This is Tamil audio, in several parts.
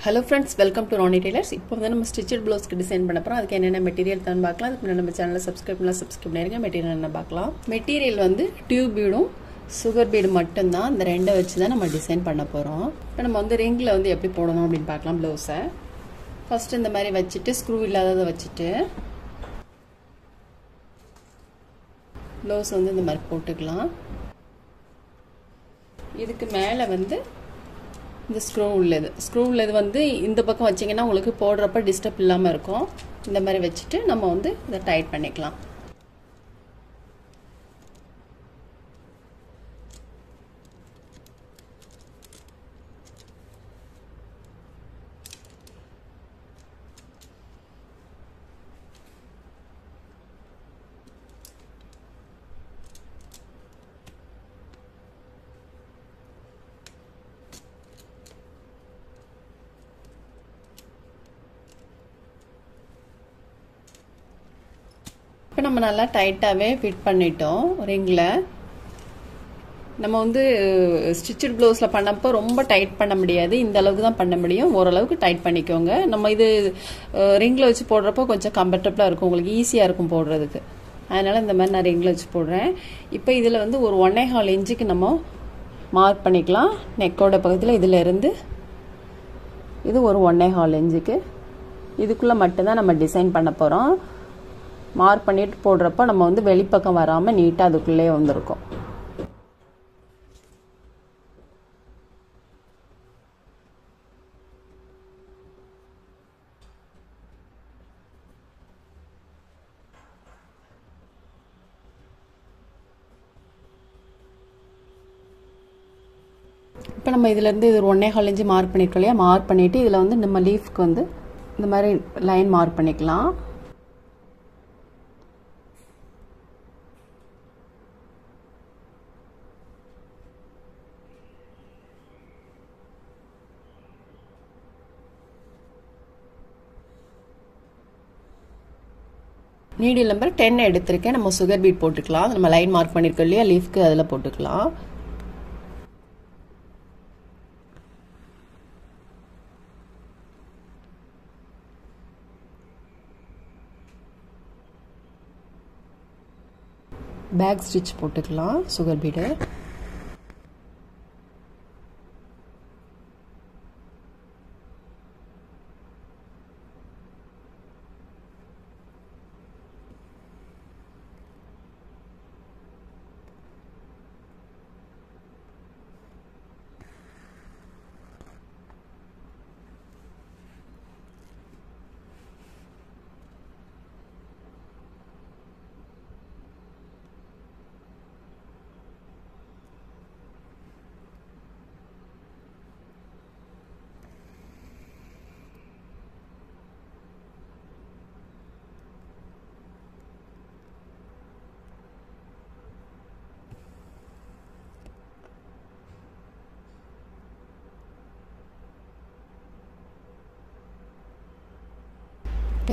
Hello friends, welcome to Ronnie Tailors. இப்போ வந்து நம்ம ஸ்டிச்சட் ப்ளவுஸ்க்கு டிசைன் பண்ண போறோம். அதுக்கு என்னென்ன மெட்டீரியல் தான் பார்க்கலாம். அதுக்கு நம்ம சேனலை சப்ஸ்கிரைப் பண்ணிருங்க. மெட்டீரியல் என்ன பார்க்கலாம். மெட்டீரியல் வந்து டியூப் பீடும் சுகர் பீடு மட்டும் தான். இந்த ரெண்டை வச்சு தான் நம்ம டிசைன் பண்ண போறோம். இப்போ நம்ம வந்து ரிங்ல வந்து எப்படி போடணும் அப்படின்னு பார்க்கலாம் ப்ளவுஸை. ஃபர்ஸ்ட் இந்த மாதிரி வச்சுட்டு ஸ்க்ரூ இல்லாததை வச்சுட்டு ப்ளவுஸ் வந்து இந்த மாதிரி போட்டுக்கலாம். இதுக்கு மேலே வந்து இந்த ஸ்க்ரூ உள்ளது வந்து இந்த பக்கம் வச்சிங்கன்னா உங்களுக்கு போடுறப்ப டிஸ்டர்ப் இல்லாமல் இருக்கும். இந்த மாதிரி வச்சுட்டு நம்ம வந்து இதை டைட் பண்ணிக்கலாம். இப்போ நம்ம நல்லா டைட்டாகவே ஃபிட் பண்ணிட்டோம் ரிங்கில். நம்ம வந்து ஸ்டிச்சட் ப்ளவுஸில் பண்ணப்போ ரொம்ப டைட் பண்ண முடியாது, இந்த அளவுக்கு தான் பண்ண முடியும். ஓரளவுக்கு டைட் பண்ணிக்கோங்க. நம்ம இது ரிங்கில் வச்சு போடுறப்போ கொஞ்சம் கம்ஃபர்டபுளாக இருக்கும், உங்களுக்கு ஈஸியாக இருக்கும் போடுறதுக்கு. அதனால் இந்த மாதிரி நான் ரிங்கில் வச்சு போடுறேன். இப்போ இதில் வந்து ஒரு 1.25 இன்ச்சுக்கு நம்ம மார்க் பண்ணிக்கலாம். நெக்கோட பக்கத்தில் இதில் இருந்து இது ஒரு 1.25 இன்ச்சுக்கு. இதுக்குள்ளே மட்டும்தான் நம்ம டிசைன் பண்ண போகிறோம். மார்க் பண்ணிட்டு போடுறப்ப நம்ம வந்து வெளிப்பக்கம் வராமல் நீட்டாக அதுக்குள்ளே வந்திருக்கும். இப்போ நம்ம இதுலேருந்து இது ஒரு 1.25 இன்ச்சு மார்க் பண்ணியிருக்கோம் இல்லையா. மார்க் பண்ணிவிட்டு இதில் வந்து நம்ம லீஃப்க்கு வந்து இந்த மாதிரி லைன் மார்க் பண்ணிக்கலாம். நீடில் நம்பர் 10 எடுத்திருக்கேன். நம்ம சுகர் பீட் போட்டுக்கலாம். நம்ம லைன் மார்க் பண்ணியிருக்கோம் இல்லையா லீஃப்க்கு, அதில் போட்டுக்கலாம். பேக் ஸ்டிச் போட்டுக்கலாம் சுகர் பீடு.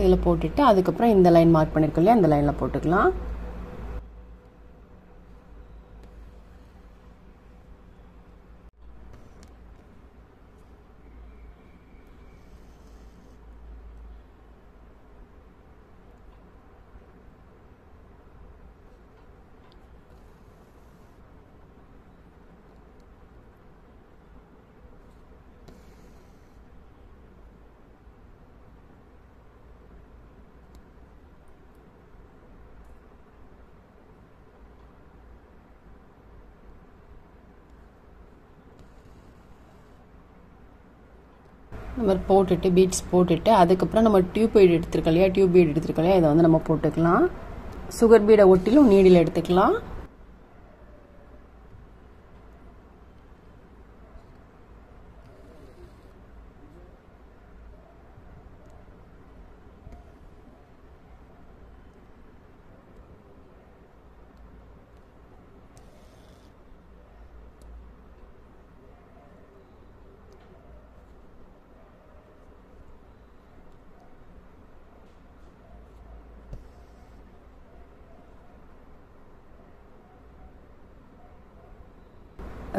இதில் போட்டுட்டு அதுக்கப்புறம் இந்த லைன் மார்க் பண்ணியிருக்கோம் இல்லையா, இந்த லைனில் போட்டுக்கலாம். நம்ம போட்டுட்டு பீட்ஸ் போட்டுட்டு அதுக்கப்புறம் நம்ம டியூப் பீட் எடுத்துருக்கோம் இல்லையா, இதை வந்து நம்ம போட்டுக்கலாம். சுகர் பீடை ஒட்டிலும் நீடில் எடுத்துக்கலாம்.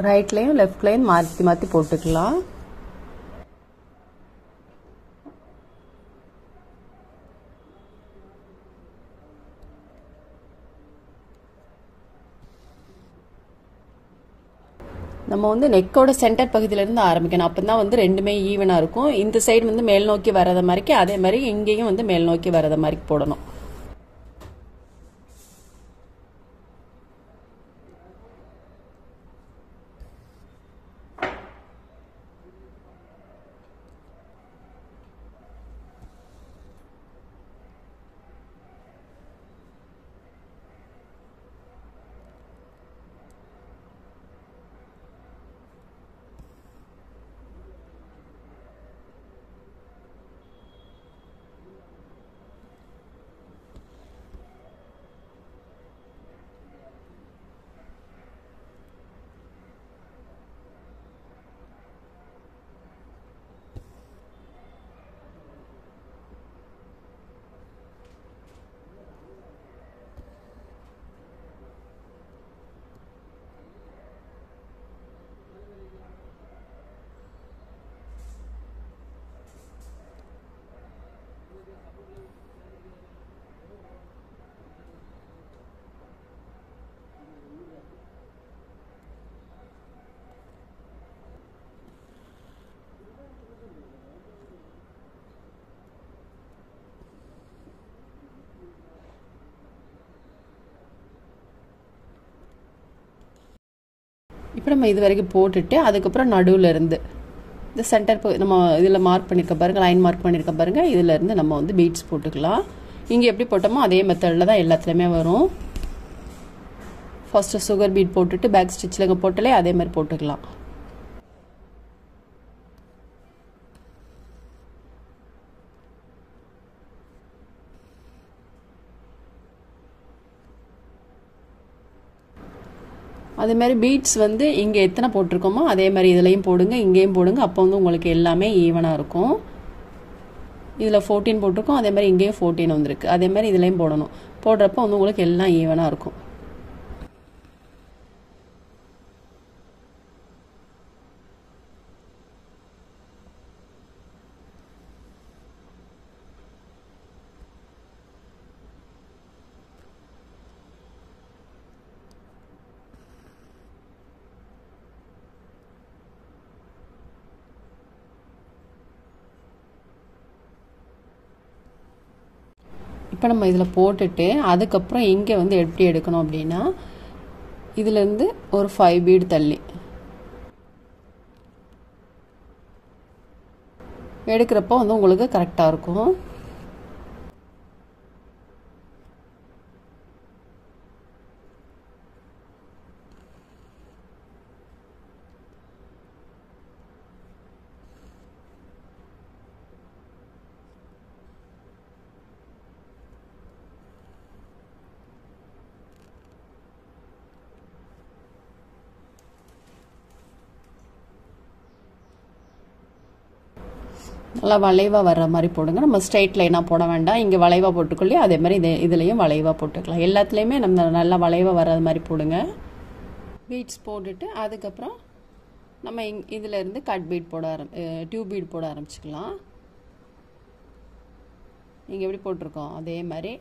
ரைட்லையும் லெஃப்ட்லையும் மாற்றி மாற்றி போட்டுக்கலாம். நம்ம வந்து நெக்கோட சென்டர் பகுதியிலேருந்து ஆரம்பிக்கணும். அப்போ தான் வந்து ரெண்டுமே ஈவனாக இருக்கும். இந்த சைடு வந்து மேல் நோக்கி வரத மாதிரிக்கு, அதே மாதிரி இங்கேயும் வந்து மேல் நோக்கி வரத மாதிரி போடணும். இப்போ நம்ம இது வரைக்கும் போட்டுட்டு அதுக்கப்புறம் நடுவில் இருந்து இந்த சென்டர் நம்ம இதில் மார்க் பண்ணியிருக்க பாருங்கள், லைன் மார்க் பண்ணியிருக்க பாருங்கள், இதிலேருந்து நம்ம வந்து பீட்ஸ் போட்டுக்கலாம். இங்கே எப்படி போட்டோமோ அதே மெத்தடில் தான் எல்லாத்துலேயுமே வரும். ஃபர்ஸ்ட்டு சுகர் பீட் போட்டுட்டு பேக் ஸ்டிச்சில் இங்கே போட்டாலே அதே மாதிரி போட்டுக்கலாம். அதே மாதிரி பீட்ஸ் வந்து இங்கே எத்தனை போட்டிருக்கோமோ அதே மாதிரி இதுலேயும் போடுங்க, இங்கேயும் போடுங்க. அப்போ வந்து உங்களுக்கு எல்லாமே ஈவனாக இருக்கும். இதில் 14 போட்டிருக்கோம், அதே மாதிரி இங்கேயும் 14 வந்திருக்கு. அதே மாதிரி இதுலேயும் போடணும். போடுறப்போ வந்து உங்களுக்கு எல்லாம் ஈவனாக இருக்கும். இப்போ நம்ம இதில் போட்டுட்டு அதுக்கப்புறம் இங்கே வந்து எப்படி எடுக்கணும் அப்படின்னா, இதுலேருந்து ஒரு 5 பீட் தள்ளி எடுக்கிறப்போ வந்து உங்களுக்கு கரெக்டாக இருக்கும். நல்லா வளைவாக வர்ற மாதிரி போடுங்க. நம்ம ஸ்ட்ரைட் லைனாக போட வேண்டாம். இங்கே வளைவாக போட்டுக்கொள்ளி அதே மாதிரி இதுலேயும் வளைவாக போட்டுக்கலாம். எல்லாத்துலேயுமே நம்ம நல்லா வளைவாக வர்ற மாதிரி போடுங்க. பீட்ஸ் போட்டுட்டு அதுக்கப்புறம் நம்ம இதிலேருந்து கட் பீட் போட டியூப் பீட் போட ஆரம்பிச்சுக்கலாம். இங்கே எப்படி போட்டிருக்கோம் அதே மாதிரி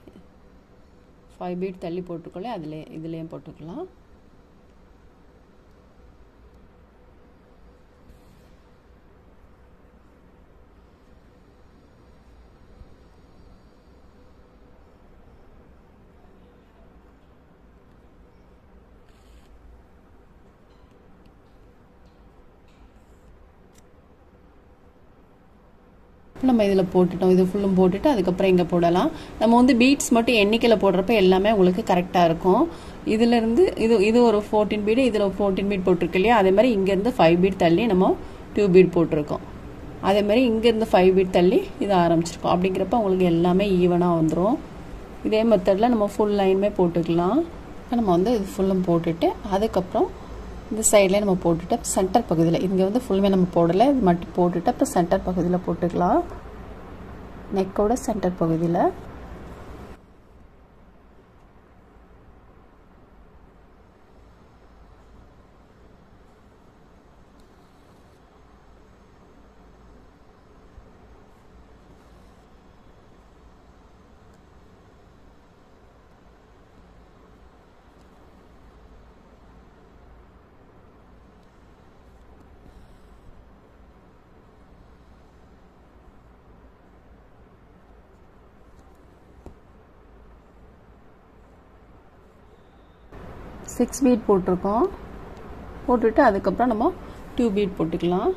5 பீட் தள்ளி போட்டுக்கொள்ளி இதுலேயும் போட்டுக்கலாம். நம்ம இதில் போட்டுட்டோம். இது ஃபுல்லும் போட்டுட்டு அதுக்கப்புறம் இங்கே போடலாம். நம்ம வந்து பீட்ஸ் மட்டும் எண்ணிக்கையில் போடுறப்ப எல்லாமே உங்களுக்கு கரெக்டாக இருக்கும். இதிலேருந்து இது ஒரு 14 பீடு, இதில் 14 பீட் போட்டிருக்கு இல்லையா, அதே மாதிரி இங்கேருந்து 5 பீட் தள்ளி நம்ம 2 பீட் போட்டிருக்கோம். அதே மாதிரி இங்கேருந்து 5 பீட் தள்ளி இது ஆரம்பிச்சிருக்கோம். அப்படிங்கிறப்ப உங்களுக்கு எல்லாமே ஈவனாக வந்துடும். இதே மெத்தடில் நம்ம ஃபுல் லைனுமே போட்டுக்கலாம். நம்ம வந்து இது ஃபுல்லும் போட்டுட்டு அதுக்கப்புறம் இந்த சைட்லேயே நம்ம போட்டுட்டு சென்டர் பகுதியில் இங்கே வந்து ஃபுல்லுமே நம்ம போடலை, இது மட்டும் போட்டுட்டு அப்புறம் சென்டர் பகுதியில் போட்டுக்கலாம். நெக்கோட சென்டர் பகுதியில் 6 பீட் போட்டிருக்கோம். போட்டுட்டு அதுக்கப்புறம் நம்ம 2 பீட் போட்டுக்கலாம்.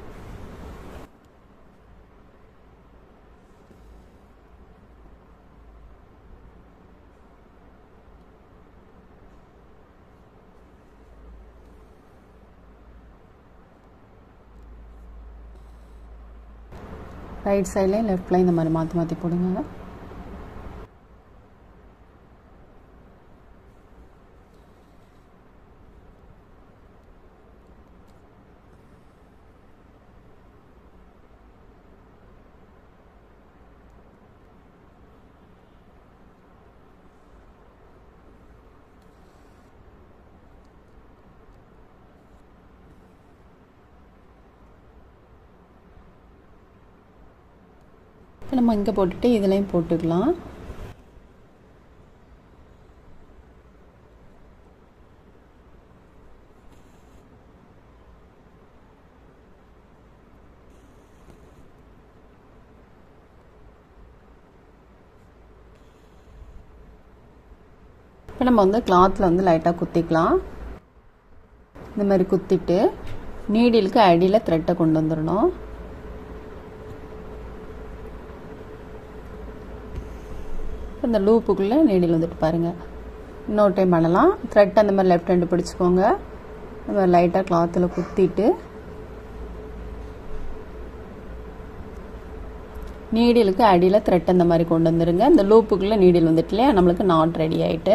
ரைட் சைட்லையும் லெஃப்ட்லையும் இந்த மாதிரி மாற்றி மாற்றி போடுங்க. இப்போ நம்ம இங்கே போட்டுட்டு இதுலேயும் போட்டுக்கலாம். இப்போ நம்ம வந்து கிளாத்தில் வந்து லைட்டாக குத்திக்கலாம். இந்த மாதிரி குத்திட்டு நீடிலுக்கு அடியில் த்ரெட்டை கொண்டு வந்துடணும். இந்த லூப்புக்குள்ளே நீடில் வந்துட்டு பாருங்கள். இன்னொரு டைம் பண்ணலாம். த்ரெட் அந்த மாதிரி லெஃப்ட் ஹேண்டு பிடிச்சிக்கோங்க. இந்த மாதிரி லைட்டாக கிளாத்தில் குத்திட்டு நீடிலுக்கு அடியில் த்ரெட் அந்த மாதிரி கொண்டு வந்துடுங்க. இந்த லூப்புக்குள்ளே நீடில் வந்துட்டு இல்லையா, நம்மளுக்கு நாட் ரெடி ஆகிட்டு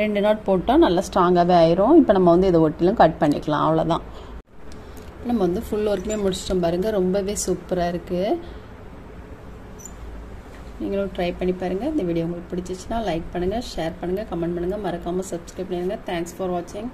2 நாட் போட்டால் நல்லா ஸ்ட்ராங்காகவே ஆயிரும். இப்போ நம்ம வந்து இதை ஒட்டிலும் கட் பண்ணிக்கலாம். அவ்வளோதான். நம்ம வந்து ஃபுல் ஒர்க்குமே முடிச்சிட்டோம் பாருங்கள். ரொம்பவே சூப்பராக இருக்குது. நீங்களும் ட்ரை பண்ணி பாருங்கள். இந்த வீடியோ உங்களுக்கு பிடிச்சிச்சுன்னா லைக் பண்ணுங்கள், ஷேர் பண்ணுங்கள், கமெண்ட் பண்ணுங்கள், மறக்காமல் சப்ஸ்கிரைப் பண்ணுங்கள். தேங்க்ஸ் ஃபார் வாட்சிங்.